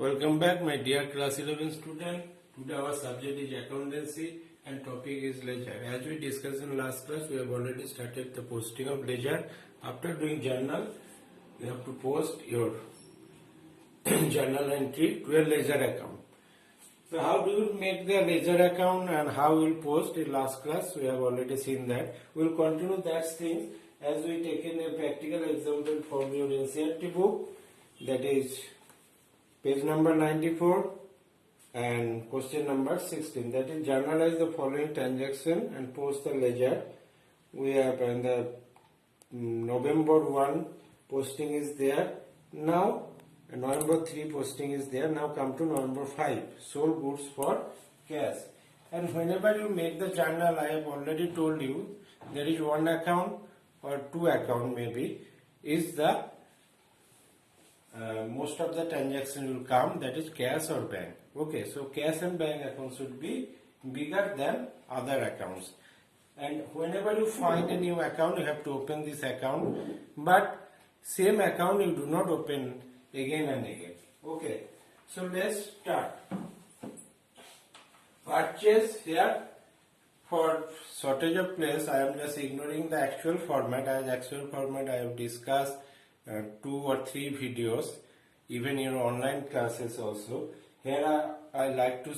Welcome back, my dear class 11 student. Today our subject is accountancy and topic is ledger. As we discussed in last class, we have already started the posting of ledger. After doing journal, you have to post your journal entry to a ledger account. So how do you make the ledger account and how we will post in last class? We have already seen that. We will continue that thing as we take in a practical example from your NCERT book, that is page number 94 and question number 16, that is journalize the following transaction and post the ledger. We have and the November 1 posting is there. Now November 3 posting is there. Now come to November 5, sold goods for cash. And whenever you make the journal, I have already told you there is one account or two account maybe is the most of the transaction will come, that is cash or bank. Okay, so cash and bank accounts should be bigger than other accounts. And whenever you find a new account, you have to open this account, but same account you do not open again and again. Okay, so let's start. Purchase here. For shortage of place, I am just ignoring the actual format. As actual format I have discussed 2 or 3 videos, even in online classes also. Here I like to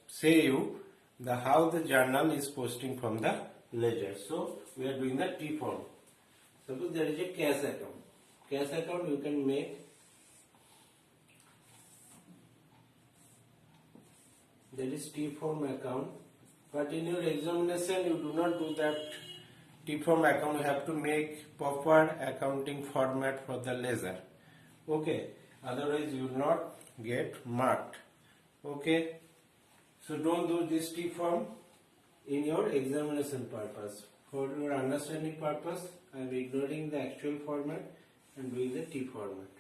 say you the how the journal is posting from the ledger. So we are doing the T form. Suppose there is a cash account. Cash account you can make. That is T form account. But in your examination, you do not do that T form account. You have to make proper accounting format for the ledger. Okay. Otherwise, you will not get marked. Okay. So don't do this T form in your examination purpose. For your understanding purpose, I am ignoring the actual format and doing the T format.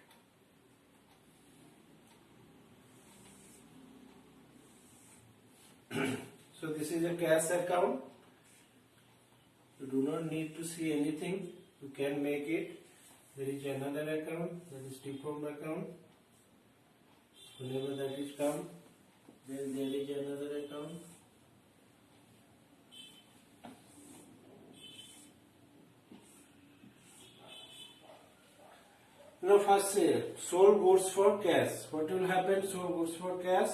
So this is a cash account. You do not need to see anything. You can make it. There is another account, that is T form account. Whenever that is come, then there is another account. Now first say sold goods for cash. What will happen? Sold goods for cash.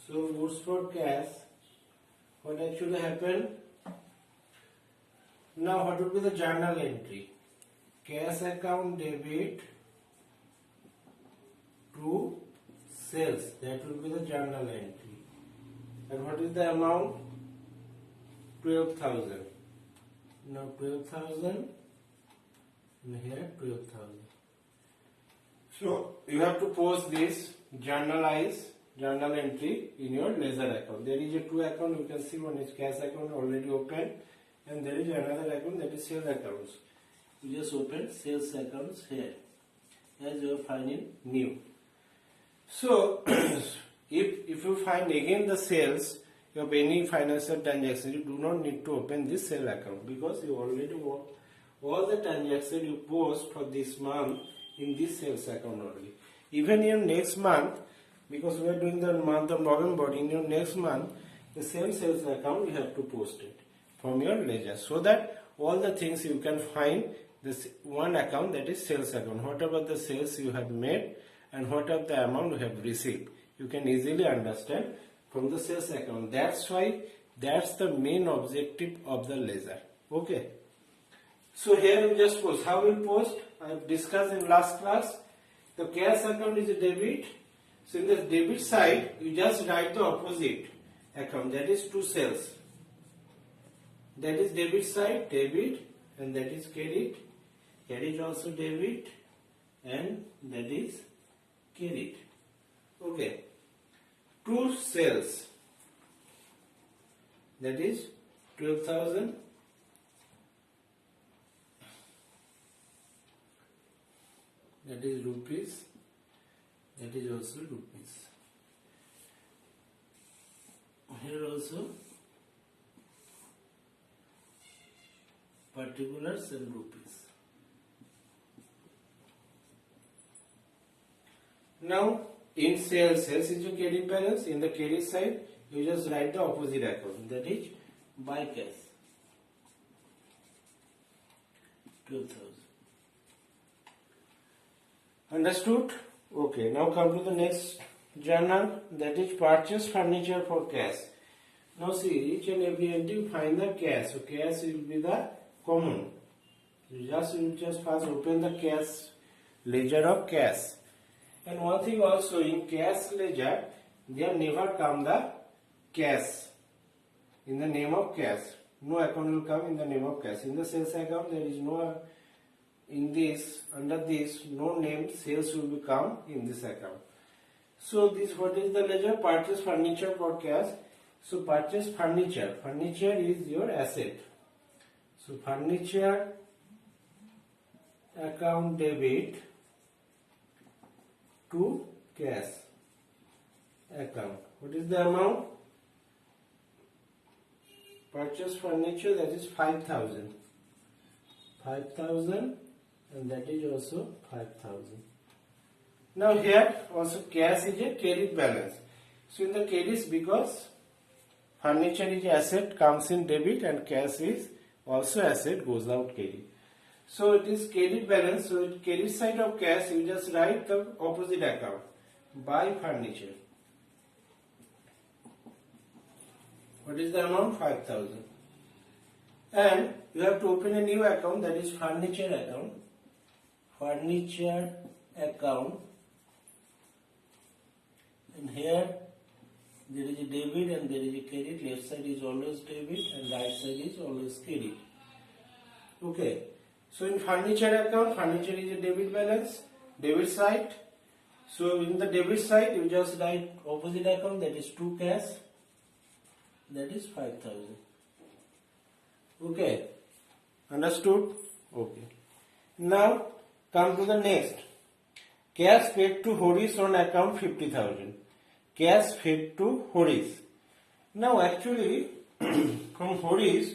Sold goods for cash. What actually happened? Now what would be the journal entry? Cash account debit to sales. That will be the journal entry. And what is the amount? 12,000. Now 12,000 and here 12,000. So you have to post this journal entry in your ledger account. There is a two account, you can see one is cash account already open, and there is another account that is sales accounts. You just open sales accounts here as you are finding new. So if you find again the sales of any financial transaction, you do not need to open this sale account because you already work all the transactions you post for this month in this sales account only. Even in next month, because we are doing the month of November, in your next month, the same sales account you have to post it from your ledger, so that all the things you can find this one account, that is sales account. Whatever the sales you have made and whatever the amount you have received, you can easily understand from the sales account. That's why that's the main objective of the ledger. Okay. So here we just post. How we post? I have discussed in last class. The cash account is a debit. So in the debit side, you just write the opposite account, that is to sales. That is debit side, debit, and that is credit. Credit also debit, and that is credit. Okay. To sales, that is 12,000. That is rupees. That is also rupees. Here also particulars and rupees. Now in sales is your credit balance. In the credit side, you just write the opposite account, that is buy cash 12,000. Understood? Okay, now come to the next journal, that is purchase furniture for cash. Now see, each and every entry find the cash. So cash will be the common. You just first open the cash ledger of cash. And one thing also, in cash ledger, there never come the cash in the name of cash. No account will come in the name of cash. In the sales account, there is no, in this, under this, no name sales will come in this account. So this, what is the ledger? Purchase furniture for cash. So purchase furniture. Furniture is your asset. So furniture account debit to cash account. What is the amount? Purchase furniture, that is 5,000. 5,000, and that is also 5,000. Now here also cash is a credit balance. So in the credits, because furniture is asset, comes in debit, and cash is also asset, goes out credit. So it is credit balance. So credit side of cash, you just write the opposite account, buy furniture. What is the amount? 5,000. And you have to open a new account, that is furniture account. Furniture account. And here there is a debit and there is a credit. Left side is always debit and right side is always credit. Okay. So in furniture account, furniture is a debit balance, debit side. So in the debit side, you just write opposite account, that is to cash. That is 5,000. Okay. Understood? Okay. Now come to the next. Cash paid to Horace on account 50,000. Cash paid to Horace. Now actually from Horace,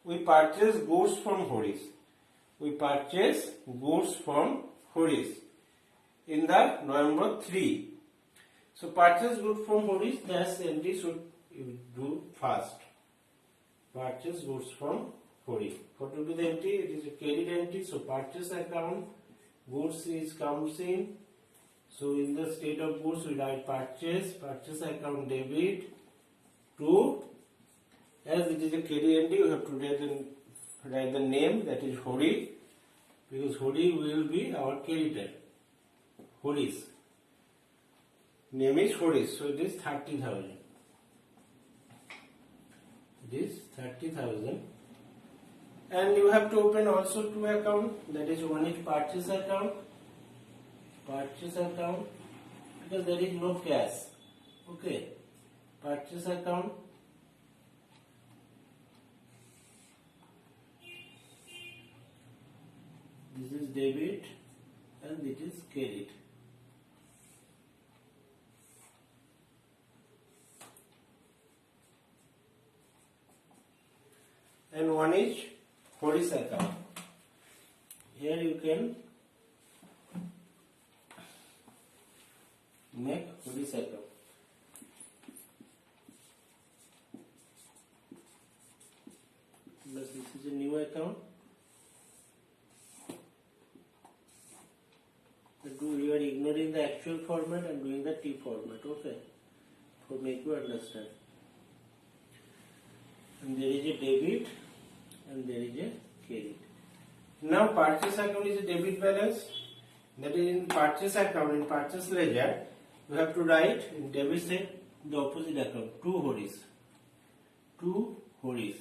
we purchase goods from Horace. We purchase goods from Horace in the November 3. So purchase goods from Horace, that's entry should you do fast. Purchase goods from Horace. What will be the entry? It is a credit entry. So purchase account, goods is comes in. So in the state of goods, we write purchase account debit to, as it is a credit entry, you have to write the name, that is Horace, because Horace will be our creditor. Horace. Name is Horace, so it is 30,000. It is 30,000. And you have to open also two accounts, that is one is purchase account, because there is no cash. Okay, purchase account. This is debit and it is credit. And one is Horace account. Here you can make Horace account. But this is a new account. You are ignoring the actual format and doing the T format, okay? For make you understand. And there is a debit and there is a credit. Now purchase account is a debit balance. That is in purchase account, in purchase ledger, you have to write in debit side the opposite account, to Horace. To Horace.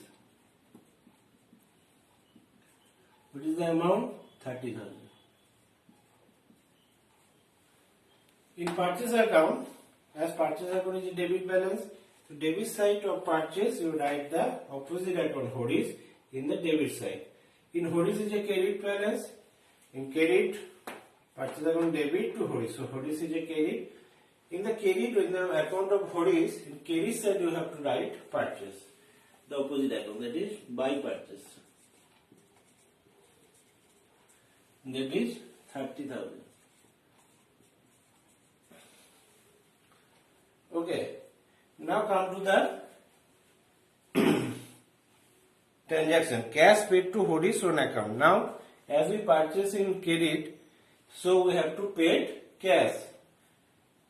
What is the amount? 30,000. In purchase account, as purchase account is a debit balance, so debit side of purchase, you write the opposite account Horace in the debit side. In Horace is a credit balance. In credit, purchase account debit to Horace. So Horace is a credit. In the credit, in the account of Horace, in credit side you have to write purchase. The opposite account, that is buy purchase. That is 30,000. Okay. Now come to the transaction. Cash paid to Horis on account. Now, as we purchase in credit, so we have to pay cash.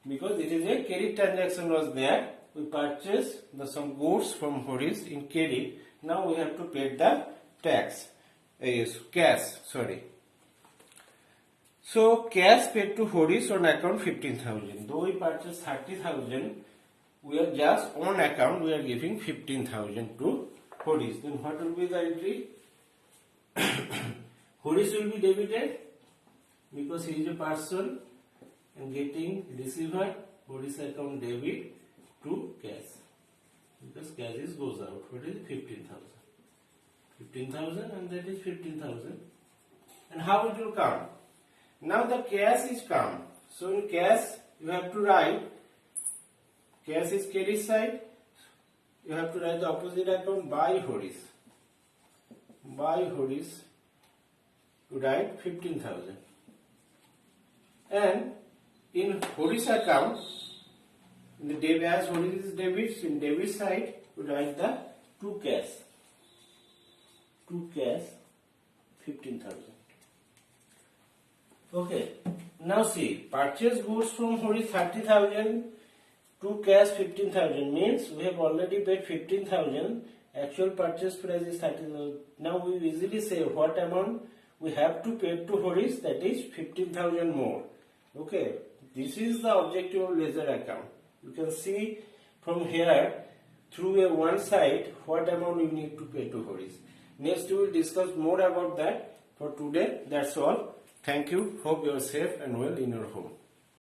Because it is a credit transaction was there. We purchased some goods from Horis in credit. Now we have to pay the tax. Yes, cash, sorry. So cash paid to Horis on account 15,000. Though we purchased 30,000, we are just on account we are giving 15,000 to Horis. Then what will be the entry? Horis will be debited because he is a person and getting receiver. Horis account debit to cash because cash is goes out. What is 15,000? 15,000 and that is 15,000. And how it will come? Now the cash is come. So in cash you have to write, cash is credit side. You have to write the opposite account by Horis. By Horis to write 15,000. And in Horis account, in the debit, as Horis is debits, in debit side you write the to cash. To cash 15,000. Okay. Now see, purchase goods from Horis 30,000 to cash 15,000 means we have already paid 15,000. Actual purchase price is 30,000. Now we easily say what amount we have to pay to Horis, that is 15,000 more. Okay. This is the objective of ledger account. You can see from here through a one side what amount you need to pay to Horis. Next we will discuss more about that. For today, that's all. Thank you. Hope you are safe and well in your home.